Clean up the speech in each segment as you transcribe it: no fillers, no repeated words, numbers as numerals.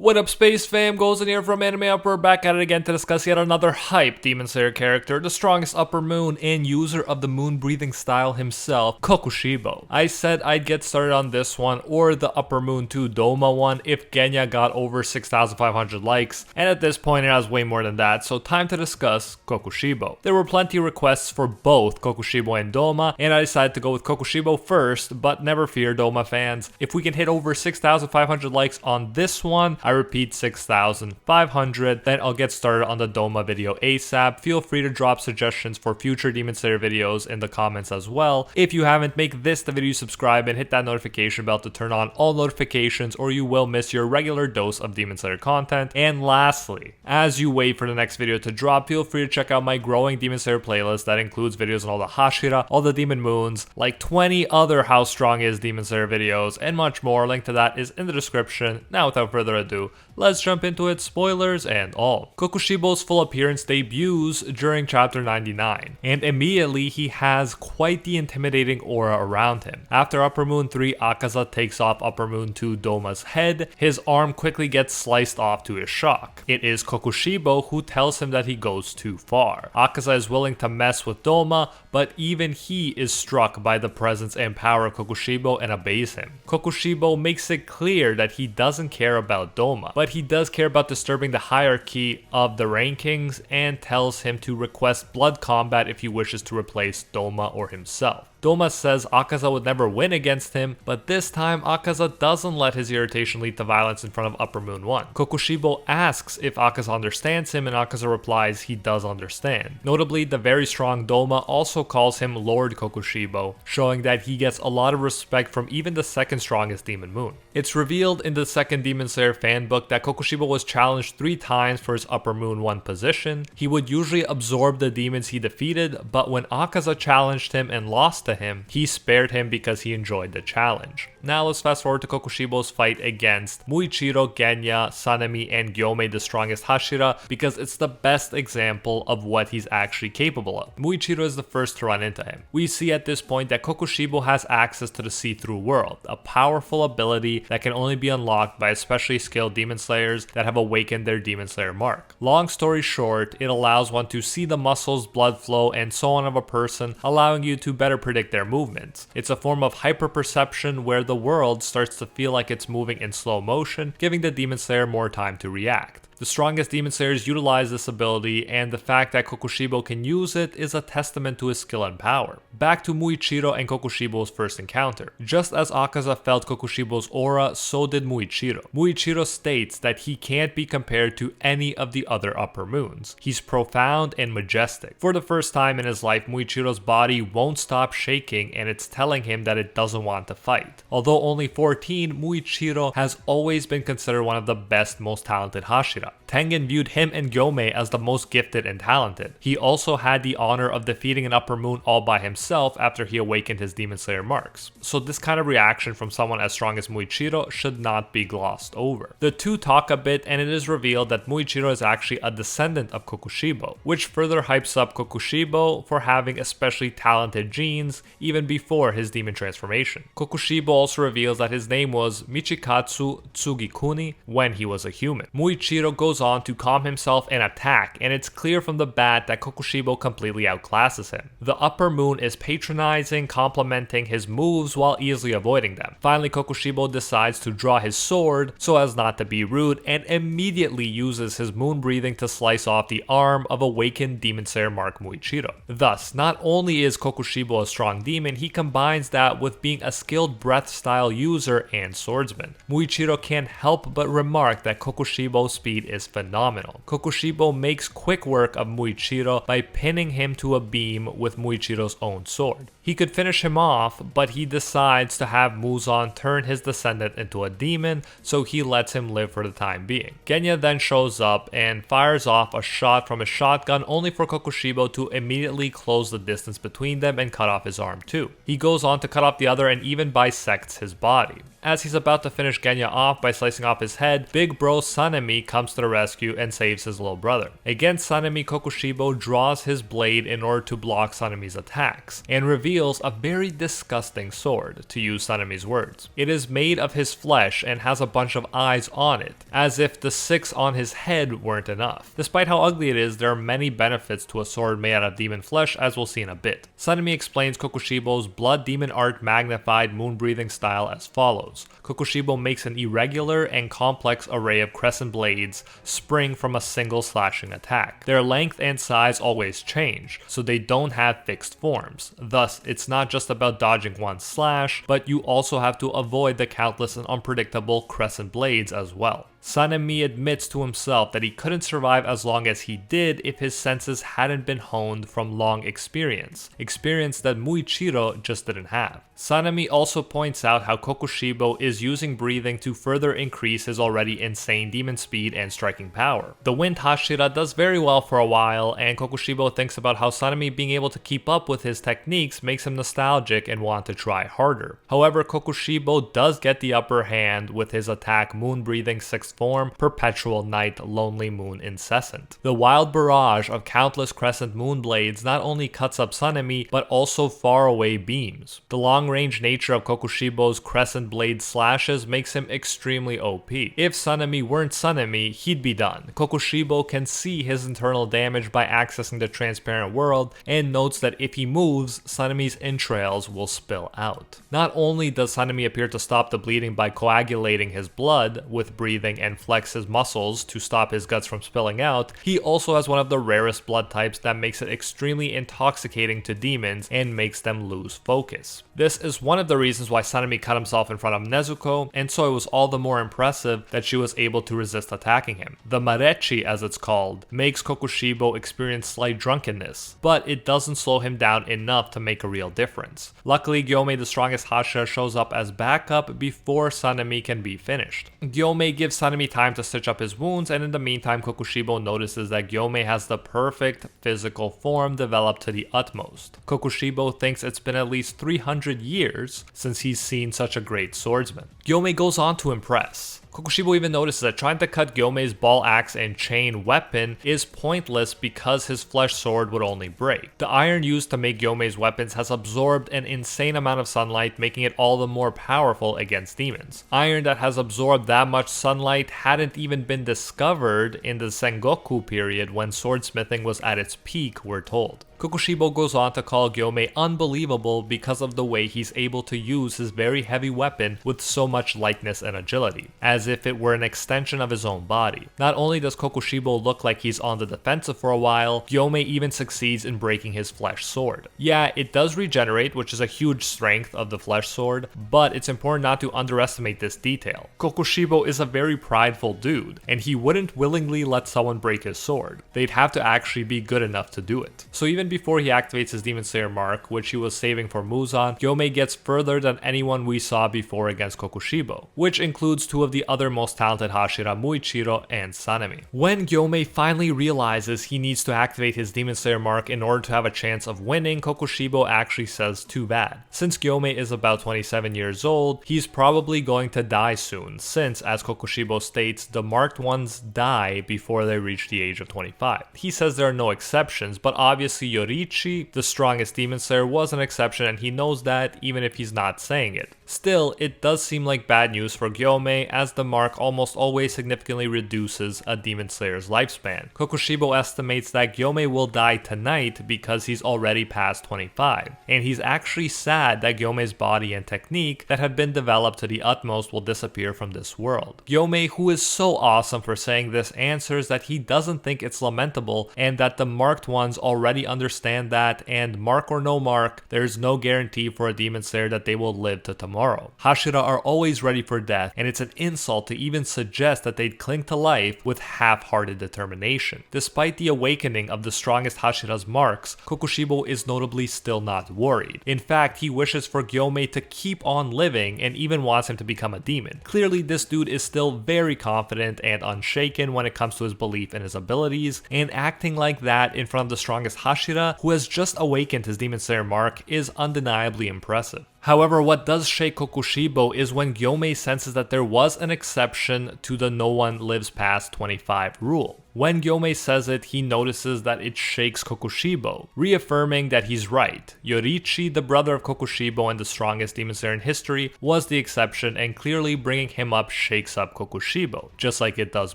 What up, Space Fam? Goes in here from AnimeUproar, back at it again to discuss yet another hype Demon Slayer character, the strongest upper moon and user of the moon breathing style himself, Kokushibo. I said I'd get started on this one or the upper moon 2 Doma one if Genya got over 6,500 likes, and at this point it has way more than that, so time to discuss Kokushibo. There were plenty of requests for both Kokushibo and Doma, and I decided to go with Kokushibo first, but never fear, Doma fans. If we can hit over 6,500 likes on this one, I repeat 6,500, then I'll get started on the Doma video ASAP. Feel free to drop suggestions for future Demon Slayer videos in the comments as well. If you haven't, make this the video you subscribe and hit that notification bell to turn on all notifications or you will miss your regular dose of Demon Slayer content. And lastly, as you wait for the next video to drop, feel free to check out my growing Demon Slayer playlist that includes videos on all the hashira, all the demon moons, like 20 other How Strong Is Demon Slayer videos, and much more. Link to that is in the description. Now without further ado, let's jump into it, spoilers and all. Kokushibo's full appearance debuts during chapter 99, and immediately he has quite the intimidating aura around him. After Upper Moon 3 Akaza takes off Upper Moon 2 Doma's head, his arm quickly gets sliced off to his shock. It is Kokushibo who tells him that he goes too far. Akaza is willing to mess with Doma, but even he is struck by the presence and power of Kokushibo and obeys him. Kokushibo makes it clear that he doesn't care about Doma, but he does care about disturbing the hierarchy of the rankings and tells him to request blood combat if he wishes to replace Doma or himself. Doma says Akaza would never win against him, but this time Akaza doesn't let his irritation lead to violence in front of Upper Moon 1. Kokushibo asks if Akaza understands him and Akaza replies he does understand. Notably, the very strong Doma also calls him Lord Kokushibo, showing that he gets a lot of respect from even the second strongest demon moon. It's revealed in the second Demon Slayer fanbook that Kokushibo was challenged 3 times for his Upper Moon 1 position. He would usually absorb the demons he defeated, but when Akaza challenged him and lost to him, he spared him because he enjoyed the challenge. Now let's fast forward to Kokushibo's fight against Muichiro, Genya, Sanemi, and Gyomei, the strongest hashira, because it's the best example of what he's actually capable of. Muichiro is the first to run into him. We see at this point that Kokushibo has access to the see-through world, a powerful ability that can only be unlocked by especially skilled demon slayers that have awakened their demon slayer mark. Long story short, it allows one to see the muscles, blood flow, and so on of a person, allowing you to better predict their movements. It's a form of hyper-perception where the world starts to feel like it's moving in slow motion, giving the demon slayer more time to react. The strongest demon slayers utilize this ability, and the fact that Kokushibo can use it is a testament to his skill and power. Back to Muichiro and Kokushibo's first encounter. Just as Akaza felt Kokushibo's aura, so did Muichiro. Muichiro states that he can't be compared to any of the other upper moons. He's profound and majestic. For the first time in his life, Muichiro's body won't stop shaking, and it's telling him that it doesn't want to fight. Although only 14, Muichiro has always been considered one of the best, most talented hashira. Tengen viewed him and Gyomei as the most gifted and talented. He also had the honor of defeating an upper moon all by himself after he awakened his demon slayer marks. So this kind of reaction from someone as strong as Muichiro should not be glossed over. The two talk a bit and it is revealed that Muichiro is actually a descendant of Kokushibo, which further hypes up Kokushibo for having especially talented genes even before his demon transformation. Kokushibo also reveals that his name was Michikatsu Tsugikuni when he was a human. Muichiro goes on to calm himself and attack, and it's clear from the bat that Kokushibo completely outclasses him. The upper moon is patronizing, complimenting his moves while easily avoiding them. Finally, Kokushibo decides to draw his sword so as not to be rude, and immediately uses his moon breathing to slice off the arm of awakened demon slayer Mark Muichiro. Thus, not only is Kokushibo a strong demon, he combines that with being a skilled breath style user and swordsman. Muichiro can't help but remark that Kokushibo's speed is phenomenal. Kokushibo makes quick work of Muichiro by pinning him to a beam with Muichiro's own sword. He could finish him off, but he decides to have Muzan turn his descendant into a demon, so he lets him live for the time being. Genya then shows up and fires off a shot from his shotgun, only for Kokushibo to immediately close the distance between them and cut off his arm too. He goes on to cut off the other and even bisects his body. As he's about to finish Genya off by slicing off his head, big bro Sanemi comes to the rescue and saves his little brother. Against Sanemi, Kokushibo draws his blade in order to block Sanemi's attacks, and reveals a very disgusting sword, to use Sanemi's words. It is made of his flesh and has a bunch of eyes on it, as if the 6 on his head weren't enough. Despite how ugly it is, there are many benefits to a sword made out of demon flesh, as we'll see in a bit. Sanemi explains Kokushibo's blood demon art magnified moon breathing style as follows. Kokushibo makes an irregular and complex array of crescent blades spring from a single slashing attack. Their length and size always change, so they don't have fixed forms. Thus, it's not just about dodging one slash, but you also have to avoid the countless and unpredictable crescent blades as well. Sanemi admits to himself that he couldn't survive as long as he did if his senses hadn't been honed from long experience that Muichiro just didn't have. Sanemi also points out how Kokushibo is using breathing to further increase his already insane demon speed and striking power. The wind hashira does very well for a while, and Kokushibo thinks about how Sanemi being able to keep up with his techniques makes him nostalgic and want to try harder. However, Kokushibo does get the upper hand with his attack moon breathing 6th form, perpetual night, lonely moon incessant. The wild barrage of countless crescent moon blades not only cuts up Sanemi, but also far away beams. The long-range nature of Kokushibo's crescent blade slashes makes him extremely OP. If Sanemi weren't Sanemi, he'd be done. Kokushibo can see his internal damage by accessing the transparent world, and notes that if he moves, Sanemi's entrails will spill out. Not only does Sanemi appear to stop the bleeding by coagulating his blood with breathing and flex his muscles to stop his guts from spilling out, he also has one of the rarest blood types that makes it extremely intoxicating to demons and makes them lose focus. This is one of the reasons why Sanemi cut himself in front of Nezuko, and so it was all the more impressive that she was able to resist attacking him. The Marechi, as it's called, makes Kokushibo experience slight drunkenness, but it doesn't slow him down enough to make a real difference. Luckily, Gyomei, the strongest hashira, shows up as backup before Sanemi can be finished. Gyomei gives Sanemi time to stitch up his wounds, and in the meantime, Kokushibo notices that Gyomei has the perfect physical form developed to the utmost. Kokushibo thinks it's been at least 300 years since he's seen such a great swordsman. Gyomei goes on to impress. Kokushibo even notices that trying to cut Gyomei's ball axe and chain weapon is pointless because his flesh sword would only break. The iron used to make Gyomei's weapons has absorbed an insane amount of sunlight, making it all the more powerful against demons. Iron that has absorbed that much sunlight hadn't even been discovered in the Sengoku period when swordsmithing was at its peak, we're told. Kokushibo goes on to call Gyomei unbelievable because of the way he's able to use his very heavy weapon with so much lightness and agility, as if it were an extension of his own body. Not only does Kokushibo look like he's on the defensive for a while, Gyomei even succeeds in breaking his flesh sword. Yeah, it does regenerate, which is a huge strength of the flesh sword, but it's important not to underestimate this detail. Kokushibo is a very prideful dude, and he wouldn't willingly let someone break his sword. They'd have to actually be good enough to do it. So even before he activates his Demon Slayer mark, which he was saving for Muzan, Gyomei gets further than anyone we saw before against Kokushibo, which includes 2 of the other most talented hashira, Muichiro and Sanemi. When Gyomei finally realizes he needs to activate his Demon Slayer mark in order to have a chance of winning, Kokushibo actually says too bad. Since Gyomei is about 27 years old, he's probably going to die soon, since, as Kokushibo states, the marked ones die before they reach the age of 25. He says there are no exceptions, but obviously Yoriichi, the strongest demon slayer, was an exception, and he knows that even if he's not saying it. Still, it does seem like bad news for Gyomei, as the mark almost always significantly reduces a demon slayer's lifespan. Kokushibo estimates that Gyomei will die tonight because he's already past 25, and he's actually sad that Gyomei's body and technique that have been developed to the utmost will disappear from this world. Gyomei, who is so awesome for saying this, answers that he doesn't think it's lamentable, and that the marked ones already understand that, and mark or no mark, there's no guarantee for a demon slayer that they will live to tomorrow. Hashira are always ready for death, and it's an insult to even suggest that they'd cling to life with half-hearted determination. Despite the awakening of the strongest Hashira's marks, Kokushibo is notably still not worried. In fact, he wishes for Gyomei to keep on living and even wants him to become a demon. Clearly, this dude is still very confident and unshaken when it comes to his belief in his abilities, and acting like that in front of the strongest Hashira, who has just awakened his Demon Slayer mark, is undeniably impressive. However, what does shake Kokushibo is when Gyomei senses that there was an exception to the no one lives past 25 rule. When Gyomei says it, he notices that it shakes Kokushibo, reaffirming that he's right. Yoriichi, the brother of Kokushibo and the strongest demon slayer in history, was the exception, and clearly bringing him up shakes up Kokushibo, just like it does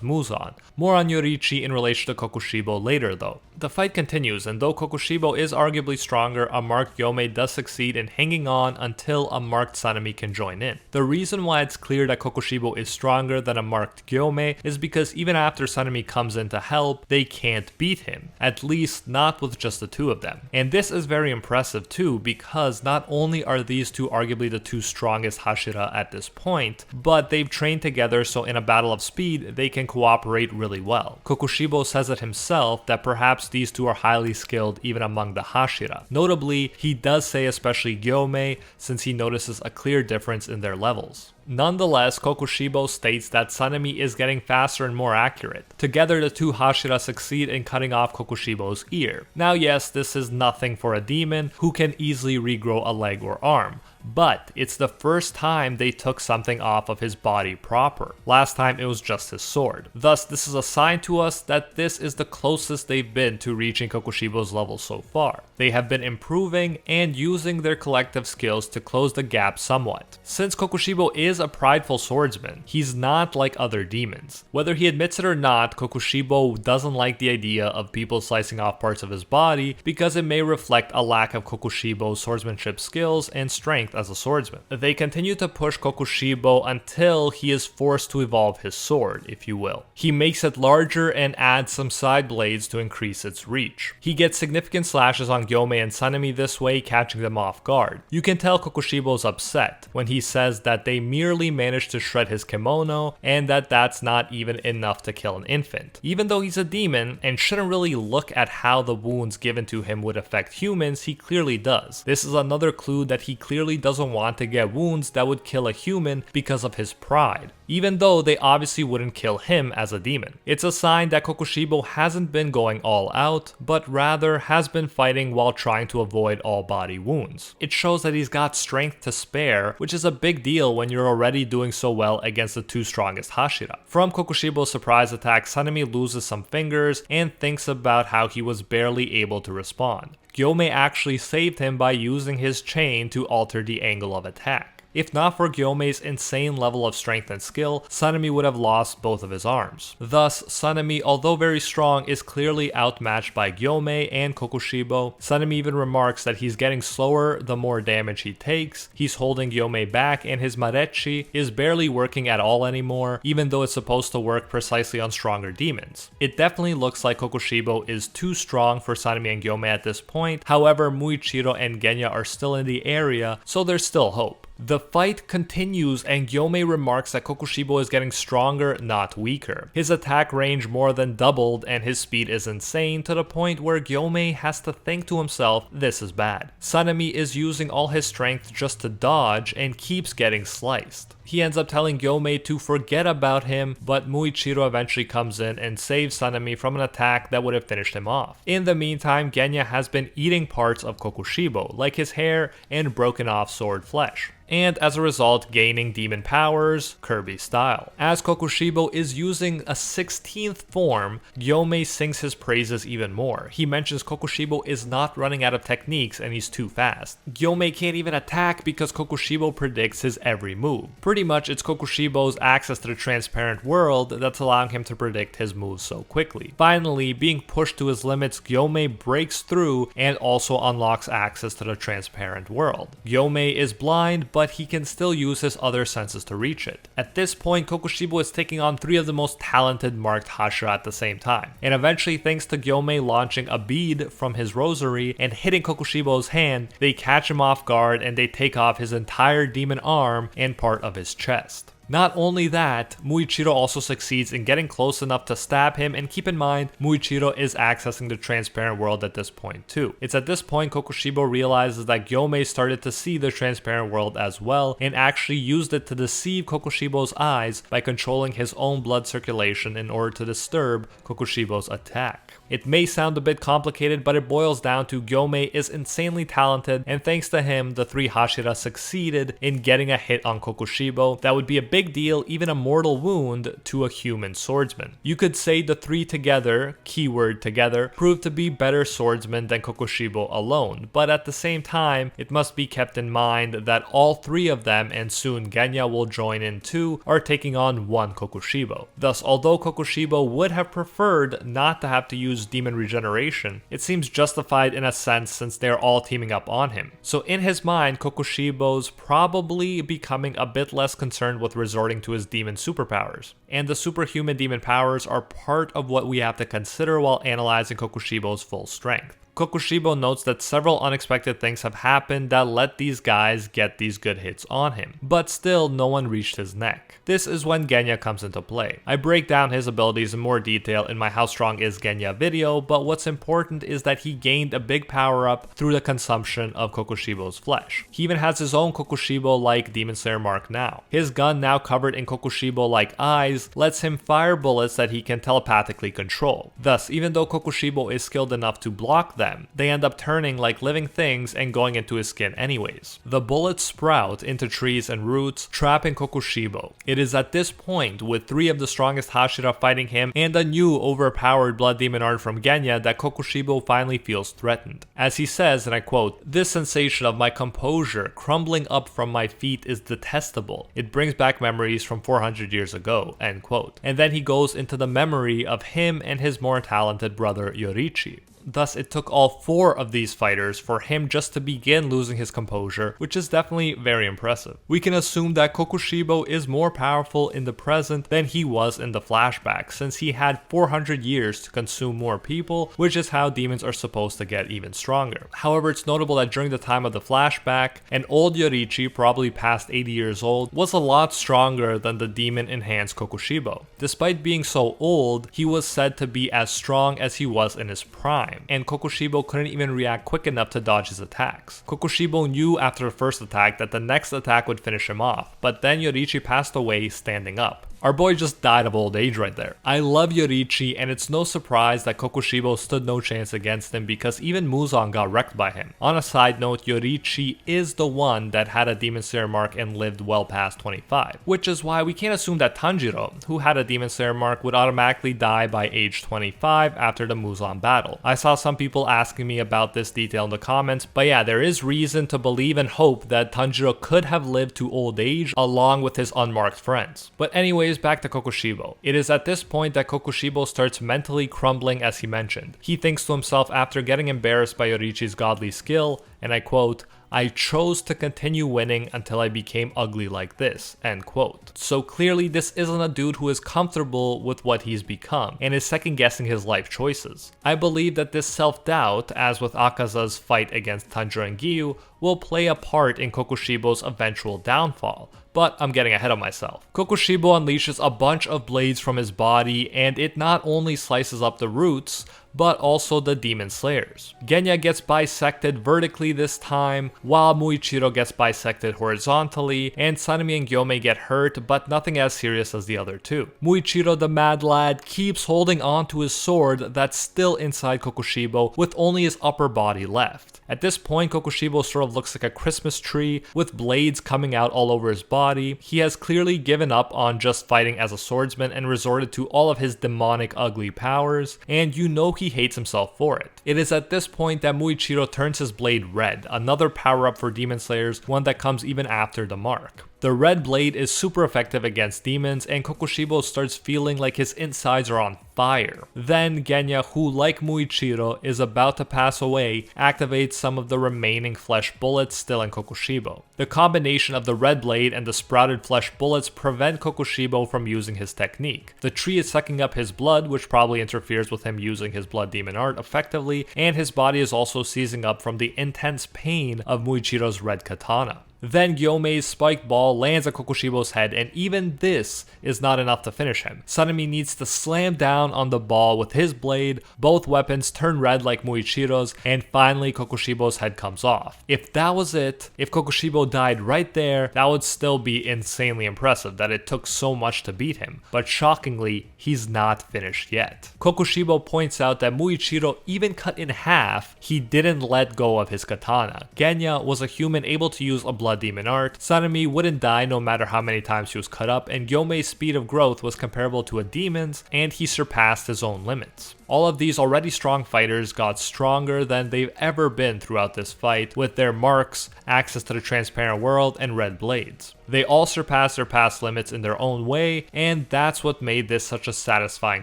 Muzan. More on Yoriichi in relation to Kokushibo later though. The fight continues, and though Kokushibo is arguably stronger, a marked Gyomei does succeed in hanging on until a marked Sanemi can join in. The reason why it's clear that Kokushibo is stronger than a marked Gyomei is because even after Sanemi comes in to help, they can't beat him, at least not with just the two of them. And this is very impressive too, because not only are these two arguably the two strongest hashira at this point, but they've trained together, so in a battle of speed, they can cooperate really well. Kokushibo says it himself that perhaps these two are highly skilled even among the hashira. Notably, he does say especially Gyomei, since he notices a clear difference in their levels. Nonetheless, Kokushibo states that Sanemi is getting faster and more accurate. Together, the two hashira succeed in cutting off Kokushibo's ear. Now yes, this is nothing for a demon who can easily regrow a leg or arm, but it's the first time they took something off of his body proper. Last time it was just his sword. Thus, this is a sign to us that this is the closest they've been to reaching Kokushibo's level so far. They have been improving and using their collective skills to close the gap somewhat. Since Kokushibo is a prideful swordsman, he's not like other demons. Whether he admits it or not, Kokushibo doesn't like the idea of people slicing off parts of his body because it may reflect a lack of Kokushibo's swordsmanship skills and strength as a swordsman. They continue to push Kokushibo until he is forced to evolve his sword, if you will. He makes it larger and adds some side blades to increase its reach. He gets significant slashes on Gyomei and Sanemi this way, catching them off guard. You can tell Kokushibo's upset when he says that they merely managed to shred his kimono and that that's not even enough to kill an infant. Even though he's a demon and shouldn't really look at how the wounds given to him would affect humans, he clearly does. This is another clue that he clearly doesn't want to get wounds that would kill a human because of his pride, even though they obviously wouldn't kill him as a demon. It's a sign that Kokushibo hasn't been going all out, but rather has been fighting while trying to avoid all body wounds. It shows that he's got strength to spare, which is a big deal when you're already doing so well against the two strongest hashira. From Kokushibo's surprise attack, Sanemi loses some fingers and thinks about how he was barely able to respond. Gyomei actually saved him by using his chain to alter the angle of attack. If not for Gyomei's insane level of strength and skill, Sanemi would have lost both of his arms. Thus, Sanemi, although very strong, is clearly outmatched by Gyomei and Kokushibo. Sanemi even remarks that he's getting slower the more damage he takes, he's holding Gyomei back, and his Marechi is barely working at all anymore, even though it's supposed to work precisely on stronger demons. It definitely looks like Kokushibo is too strong for Sanemi and Gyomei at this point. However, Muichiro and Genya are still in the area, so there's still hope. The fight continues and Gyomei remarks that Kokushibo is getting stronger, not weaker. His attack range more than doubled and his speed is insane, to the point where Gyomei has to think to himself, this is bad. Sanemi is using all his strength just to dodge and keeps getting sliced. He ends up telling Gyomei to forget about him, but Muichiro eventually comes in and saves Sanemi from an attack that would have finished him off. In the meantime, Genya has been eating parts of Kokushibo, like his hair and broken off sword flesh, and as a result gaining demon powers, Kirby style. As Kokushibo is using a 16th form, Gyomei sings his praises even more. He mentions Kokushibo is not running out of techniques and he's too fast. Gyomei can't even attack because Kokushibo predicts his every move. Pretty much it's Kokushibo's access to the transparent world that's allowing him to predict his moves so quickly. Finally, being pushed to his limits, Gyomei breaks through and also unlocks access to the transparent world. Gyomei is blind, but he can still use his other senses to reach it. At this point, Kokushibo is taking on 3 of the most talented marked hashira at the same time, and eventually, thanks to Gyomei launching a bead from his rosary and hitting Kokushibo's hand, they catch him off guard and they take off his entire demon arm and part of his chest. Not only that, Muichiro also succeeds in getting close enough to stab him, and keep in mind, Muichiro is accessing the transparent world at this point too. It's at this point Kokushibo realizes that Gyomei started to see the transparent world as well, and actually used it to deceive Kokushibo's eyes by controlling his own blood circulation in order to disturb Kokushibo's attack. It may sound a bit complicated, but it boils down to Gyomei is insanely talented, and thanks to him, the 3 hashiras succeeded in getting a hit on Kokushibo that would be a big deal, even a mortal wound, to a human swordsman. You could say the 3 together, keyword together, proved to be better swordsmen than Kokushibo alone, but at the same time, it must be kept in mind that all 3 of them, and soon Genya will join in too, are taking on one Kokushibo. Thus, although Kokushibo would have preferred not to have to use demon regeneration, it seems justified in a sense since they're all teaming up on him. So in his mind, Kokushibo's probably becoming a bit less concerned with resorting to his demon superpowers. And the superhuman demon powers are part of what we have to consider while analyzing Kokushibo's full strength. Kokushibo notes that several unexpected things have happened that let these guys get these good hits on him, but still no one reached his neck. This is when Genya comes into play. I break down his abilities in more detail in my How Strong is Genya video, but what's important is that he gained a big power up through the consumption of Kokushibo's flesh. He even has his own Kokushibo-like Demon Slayer mark now. His gun, now covered in Kokushibo-like eyes, lets him fire bullets that he can telepathically control. Thus, even though Kokushibo is skilled enough to block them, they end up turning like living things and going into his skin anyways. The bullets sprout into trees and roots, trapping Kokushibo. It is at this point, with 3 of the strongest hashira fighting him and a new overpowered blood demon art from Genya, that Kokushibo finally feels threatened. As he says, and I quote, "This sensation of my composure crumbling up from my feet is detestable. It brings back memories from 400 years ago," end quote. And then he goes into the memory of him and his more talented brother Yoriichi. Thus, it took all 4 of these fighters for him just to begin losing his composure, which is definitely very impressive. We can assume that Kokushibo is more powerful in the present than he was in the flashback, since he had 400 years to consume more people, which is how demons are supposed to get even stronger. However, it's notable that during the time of the flashback, an old Yoriichi, probably past 80 years old, was a lot stronger than the demon-enhanced Kokushibo. Despite being so old, he was said to be as strong as he was in his prime, and Kokushibo couldn't even react quick enough to dodge his attacks. Kokushibo knew after the first attack that the next attack would finish him off, but then Yoriichi passed away standing up. Our boy just died of old age right there. I love Yoriichi, and it's no surprise that Kokushibo stood no chance against him because even Muzan got wrecked by him. On a side note, Yoriichi is the one that had a Demon Slayer mark and lived well past 25, which is why we can't assume that Tanjiro, who had a Demon Slayer mark, would automatically die by age 25 after the Muzan battle. I saw some people asking me about this detail in the comments, but yeah, there is reason to believe and hope that Tanjiro could have lived to old age along with his unmarked friends. But anyways, back to Kokushibo. It is at this point that Kokushibo starts mentally crumbling, as he mentioned. He thinks to himself after getting embarrassed by Yoriichi's godly skill, and I quote, "I chose to continue winning until I became ugly like this," end quote. So clearly this isn't a dude who is comfortable with what he's become and is second guessing his life choices. I believe that this self-doubt, as with Akaza's fight against Tanjiro and Giyu, will play a part in Kokushibo's eventual downfall. But I'm getting ahead of myself. Kokushibo unleashes a bunch of blades from his body, and it not only slices up the roots, but also the demon slayers. Genya gets bisected vertically this time, while Muichiro gets bisected horizontally, and Sanemi and Gyomei get hurt, but nothing as serious as the other two. Muichiro, the mad lad, keeps holding on to his sword that's still inside Kokushibo, with only his upper body left. At this point, Kokushibo sort of looks like a Christmas tree, with blades coming out all over his body. He has clearly given up on just fighting as a swordsman and resorted to all of his demonic ugly powers, and you know he hates himself for it. It is at this point that Muichiro turns his blade red, another power-up for Demon Slayers, one that comes even after the mark. The red blade is super effective against demons, and Kokushibo starts feeling like his insides are on fire. Then Genya, who like Muichiro is about to pass away, activates some of the remaining flesh bullets still in Kokushibo. The combination of the red blade and the sprouted flesh bullets prevent Kokushibo from using his technique. The tree is sucking up his blood, which probably interferes with him using his blood demon art effectively, and his body is also seizing up from the intense pain of Muichiro's red katana. Then Gyomei's spiked ball lands on Kokushibo's head, and even this is not enough to finish him. Sanemi needs to slam down on the ball with his blade, both weapons turn red like Muichiro's, and finally Kokushibo's head comes off. If that was it, if Kokushibo died right there, that would still be insanely impressive that it took so much to beat him. But shockingly, he's not finished yet. Kokushibo points out that Muichiro even cut in half, he didn't let go of his katana. Genya was a human able to use a blood demon art. Sanemi wouldn't die no matter how many times he was cut up, and Gyomei's speed of growth was comparable to a demon's, and he surpassed his own limits. All of these already strong fighters got stronger than they've ever been throughout this fight, with their marks, access to the transparent world, and red blades. They all surpassed their past limits in their own way, and that's what made this such a satisfying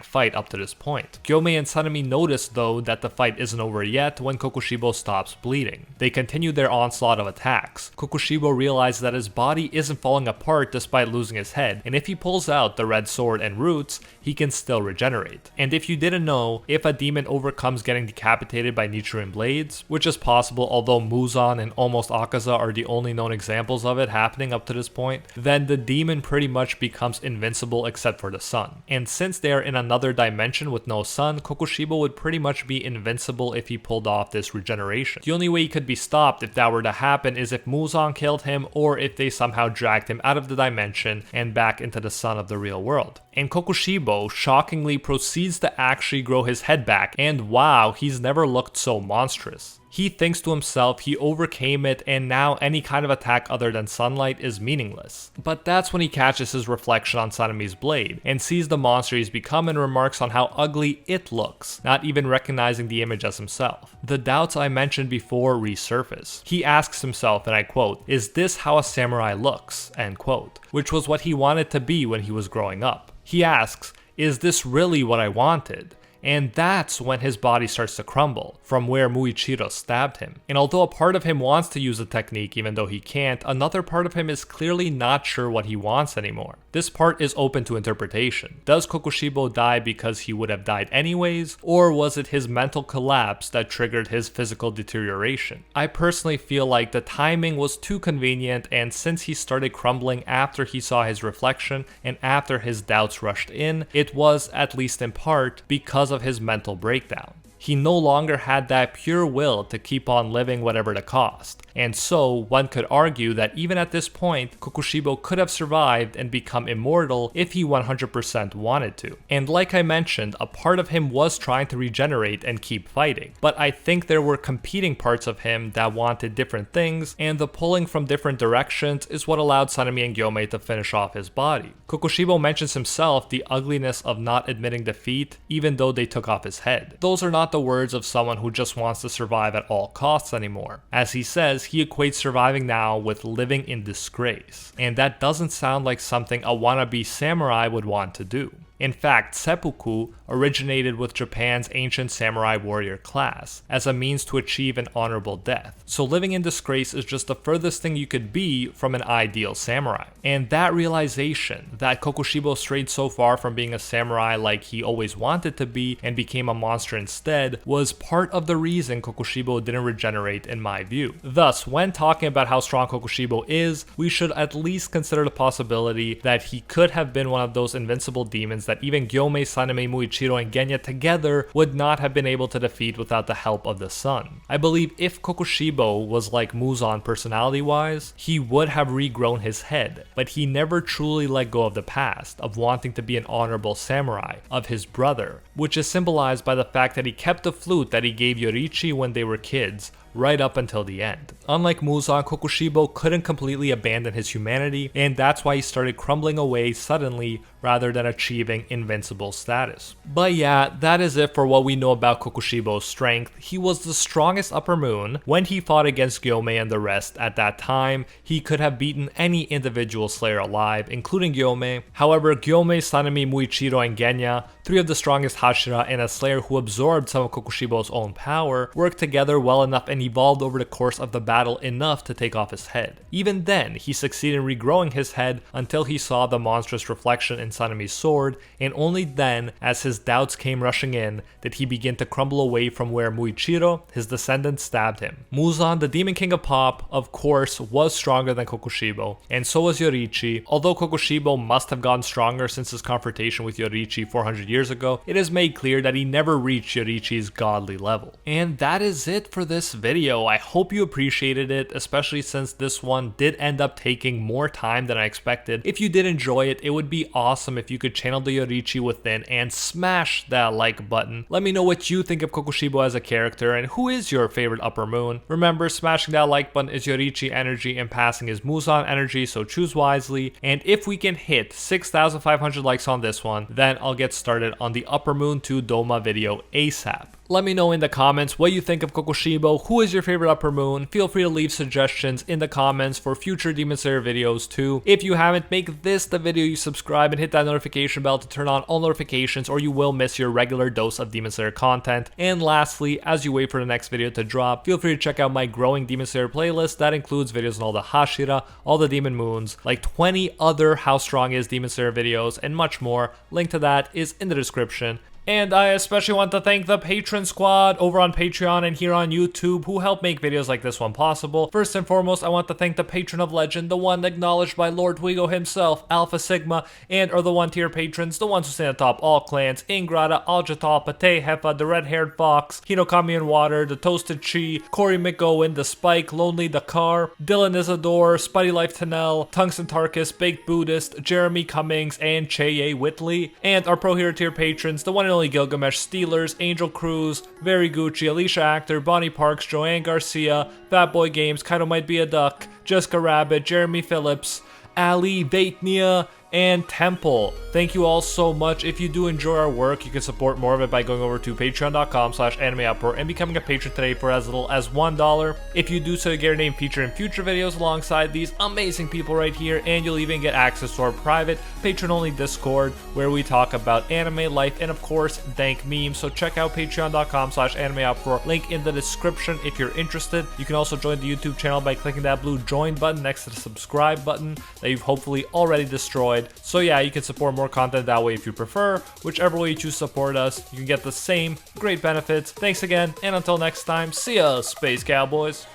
fight up to this point. Gyomei and Sanemi notice though that the fight isn't over yet when Kokushibo stops bleeding. They continue their onslaught of attacks. Kokushibo realizes that his body isn't falling apart despite losing his head, and if he pulls out the red sword and roots, he can still regenerate. And if you didn't know, if a demon overcomes getting decapitated by Nichiren blades, which is possible although Muzan and almost Akaza are the only known examples of it happening up to this point, then the demon pretty much becomes invincible except for the sun. And since they are in another dimension with no sun, Kokushibo would pretty much be invincible if he pulled off this regeneration. The only way he could be stopped if that were to happen is if Muzan killed him or if they somehow dragged him out of the dimension and back into the sun of the real world. And Kokushibo shockingly proceeds to actually grow his head back, and wow, he's never looked so monstrous. He thinks to himself he overcame it and now any kind of attack other than sunlight is meaningless. But that's when he catches his reflection on Sanemi's blade and sees the monster he's become and remarks on how ugly it looks, not even recognizing the image as himself. The doubts I mentioned before resurface. He asks himself, and I quote, "Is this how a samurai looks?" end quote, which was what he wanted to be when he was growing up. He asks, "Is this really what I wanted?" And that's when his body starts to crumble, from where Muichiro stabbed him. And although a part of him wants to use the technique even though he can't, another part of him is clearly not sure what he wants anymore. This part is open to interpretation. Does Kokushibo die because he would have died anyways, or was it his mental collapse that triggered his physical deterioration? I personally feel like the timing was too convenient, and since he started crumbling after he saw his reflection and after his doubts rushed in, it was, at least in part, because of his mental breakdown. He no longer had that pure will to keep on living whatever the cost. And so, one could argue that even at this point, Kokushibo could have survived and become immortal if he 100% wanted to. And like I mentioned, a part of him was trying to regenerate and keep fighting. But I think there were competing parts of him that wanted different things, and the pulling from different directions is what allowed Sanemi and Gyomei to finish off his body. Kokushibo mentions himself the ugliness of not admitting defeat, even though they took off his head. Those are not the words of someone who just wants to survive at all costs anymore. As he says, he equates surviving now with living in disgrace. And that doesn't sound like something a wannabe samurai would want to do. In fact, seppuku originated with Japan's ancient samurai warrior class as a means to achieve an honorable death. So living in disgrace is just the furthest thing you could be from an ideal samurai. And that realization that Kokushibo strayed so far from being a samurai like he always wanted to be and became a monster instead was part of the reason Kokushibo didn't regenerate in my view. Thus, when talking about how strong Kokushibo is, we should at least consider the possibility that he could have been one of those invincible demons that even Gyomei, Sanemi, Muichiro, and Genya together would not have been able to defeat without the help of the sun. I believe if Kokushibo was like Muzan personality-wise, he would have regrown his head, but he never truly let go of the past, of wanting to be an honorable samurai, of his brother, which is symbolized by the fact that he kept the flute that he gave Yoriichi when they were kids, right up until the end. Unlike Muzan, Kokushibo couldn't completely abandon his humanity, and that's why he started crumbling away suddenly rather than achieving invincible status. But yeah, that is it for what we know about Kokushibo's strength. He was the strongest upper moon. When he fought against Gyomei and the rest at that time, he could have beaten any individual slayer alive, including Gyomei. However, Gyomei, Sanemi, Muichiro, and Genya 3 of the strongest hashira and a slayer who absorbed some of Kokushibo's own power worked together well enough and evolved over the course of the battle enough to take off his head. Even then, he succeeded in regrowing his head until he saw the monstrous reflection in Sanemi's sword, and only then, as his doubts came rushing in, did he begin to crumble away from where Muichiro, his descendant, stabbed him. Muzan, the Demon King of Pop, of course, was stronger than Kokushibo, and so was Yoriichi. Although Kokushibo must have gotten stronger since his confrontation with Yoriichi 400 years ago, it is made clear that he never reached Yoriichi's godly level. And that is it for this video. I hope you appreciated it, especially since this one did end up taking more time than I expected. If you did enjoy it, it would be awesome if you could channel the Yoriichi within and smash that like button. Let me know what you think of Kokushibo as a character and who is your favorite upper moon. Remember, smashing that like button is Yoriichi energy and passing is Muzan energy, so choose wisely. And if we can hit 6,500 likes on this one, then I'll get started on the Upper Moon 2 Doma video ASAP. Let me know in the comments what you think of Kokushibo, who is your favorite upper moon. Feel free to leave suggestions in the comments for future Demon Slayer videos too. If you haven't, make this the video you subscribe and hit that notification bell to turn on all notifications or you will miss your regular dose of Demon Slayer content. And lastly, as you wait for the next video to drop, feel free to check out my growing Demon Slayer playlist that includes videos on all the hashira, all the demon moons, like 20 other How Strong Is Demon Slayer videos, and much more. Link to that is in the description. And I especially want to thank the Patron Squad over on Patreon and here on YouTube who help make videos like this one possible. First and foremost, I want to thank the Patron of Legend, the one acknowledged by Lord Wigo himself, Alpha Sigma, and are the 1-tier patrons, the ones who stand atop all clans: Ingrata, Aljatal, Pate Hefa, the Red-Haired Fox, Hinokami and Water, the Toasted Chi, Corey McGowan, the Spike, Lonely the Car, Dylan Isadore, Spuddy Life Tanel, Tungsten Tarkus, Baked Buddhist, Jeremy Cummings, and Cheye Whitley. And our Pro Hero tier patrons, the one and only Gilgamesh, Steelers, Angel Cruz, Very Gucci, Alicia Actor, Bonnie Parks, Joanne Garcia, Fat Boy Games, Kaido Might Be a Duck, Jessica Rabbit, Jeremy Phillips, Ali, Vaitnia, and Temple. Thank you all so much. If you do enjoy our work, you can support more of it by going over to patreon.com/AnimeUproar and becoming a patron today for as little as $1. If you do so, you get your name featured in future videos alongside these amazing people right here, and you'll even get access to our private patron-only Discord where we talk about anime life and of course dank memes. So check out patreon.com/AnimeUproar, link in the description if you're interested. You can also join the YouTube channel by clicking that blue join button next to the subscribe button that you've hopefully already destroyed. So yeah, you can support more content that way if you prefer. Whichever way you choose to support us, you can get the same great benefits. Thanks again, and until next time, see ya, Space Cowboys.